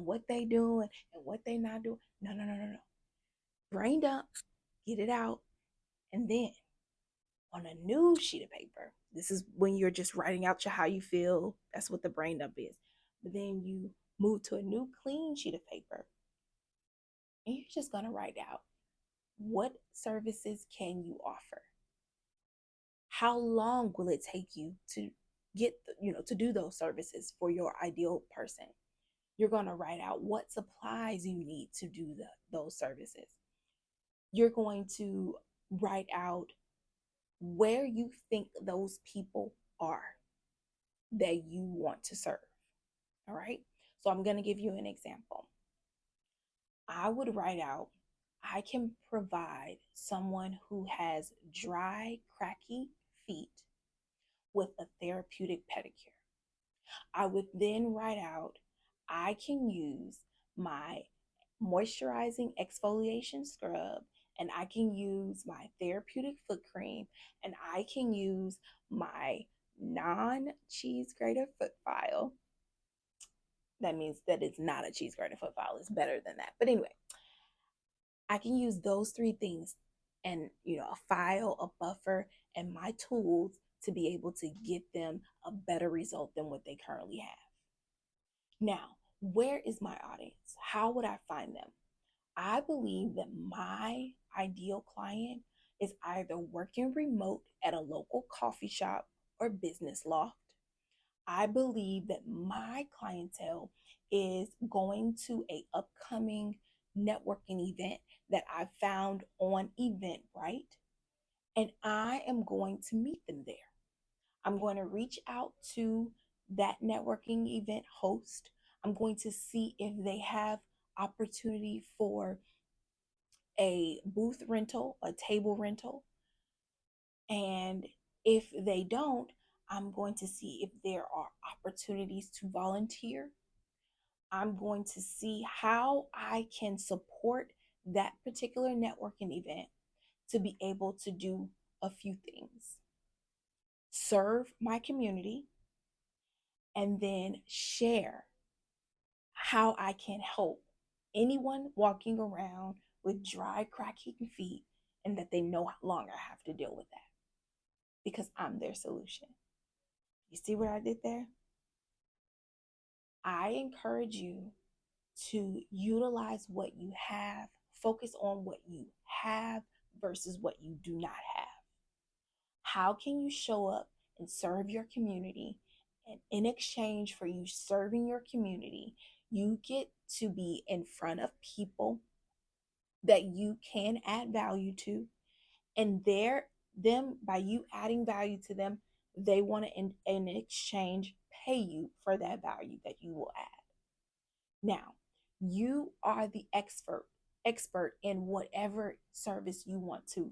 what they doing and what they not doing. No, no, no, no, no. Brain dump, get it out, and then on a new sheet of paper, this is when you're just writing out how you feel. That's what the brain dump is. But then you move to a new clean sheet of paper, and you're just gonna write out what services can you offer. How long will it take you to get to do those services for your ideal person? You're going to write out what supplies you need to do those services. You're going to write out where you think those people are that you want to serve. All right. So I'm going to give you an example. I would write out, I can provide someone who has dry, cracky feet with a therapeutic pedicure. I would then write out, I can use my moisturizing exfoliation scrub, and I can use my therapeutic foot cream, and I can use my non cheese grater foot file. That means that it's not a cheese grater foot file, it's better than that. But anyway, I can use those three things and, a file, a buffer, and my tools to be able to get them a better result than what they currently have. Now, where is my audience? How would I find them? I believe that my ideal client is either working remote at a local coffee shop or business loft. I believe that my clientele is going to a upcoming networking event that I found on Eventbrite, and I am going to meet them there. I'm going to reach out to that networking event host. I'm going to see if they have opportunity for a booth rental, a table rental. And if they don't, I'm going to see if there are opportunities to volunteer. I'm going to see how I can support that particular networking event to be able to do a few things: serve my community, and then share how I can help anyone walking around with dry, cracking feet, and that they no longer have to deal with that because I'm their solution. You see what I did there? I encourage you to utilize what you have, focus on what you have versus what you do not have. How can you show up and serve your community? And in exchange for you serving your community, you get to be in front of people that you can add value to, and them by you adding value to them, they want to in exchange pay you for that value that you will add. Now, you are the expert in whatever service you want to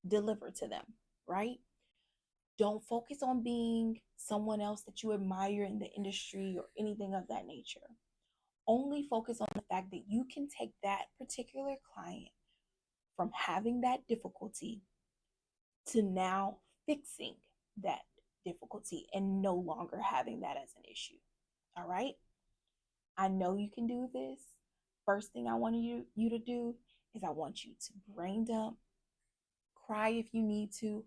deliver to them, right? Don't focus on being someone else that you admire in the industry or anything of that nature. Only focus on the fact that you can take that particular client from having that difficulty to now fixing that difficulty and no longer having that as an issue. All right? I know you can do this. First thing I want you to do is I want you to brain dump, cry if you need to,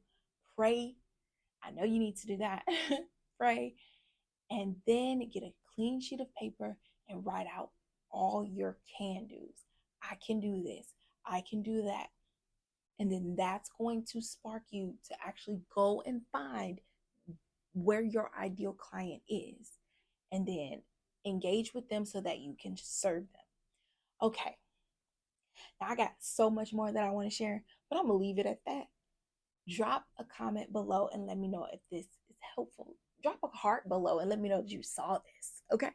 pray. I know you need to do that. Pray, and then get a clean sheet of paper and write out all your can do's. I can do this. I can do that. And then that's going to spark you to actually go and find where your ideal client is and then engage with them so that you can serve them. Okay, now I got so much more that I want to share, but I'm going to leave it at that. Drop a comment below and let me know if this is helpful. Drop a heart below and let me know that you saw this. Okay.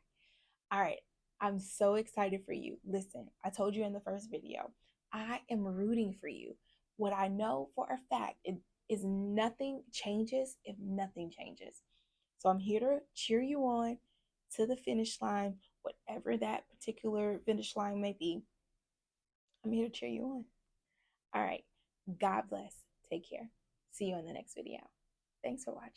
All right. I'm so excited for you. Listen, I told you in the first video, I am rooting for you. What I know for a fact is nothing changes if nothing changes. So I'm here to cheer you on to the finish line, whatever that particular finish line may be. I'm here to cheer you on. All right. God bless. Take care. See you in the next video. Thanks for watching.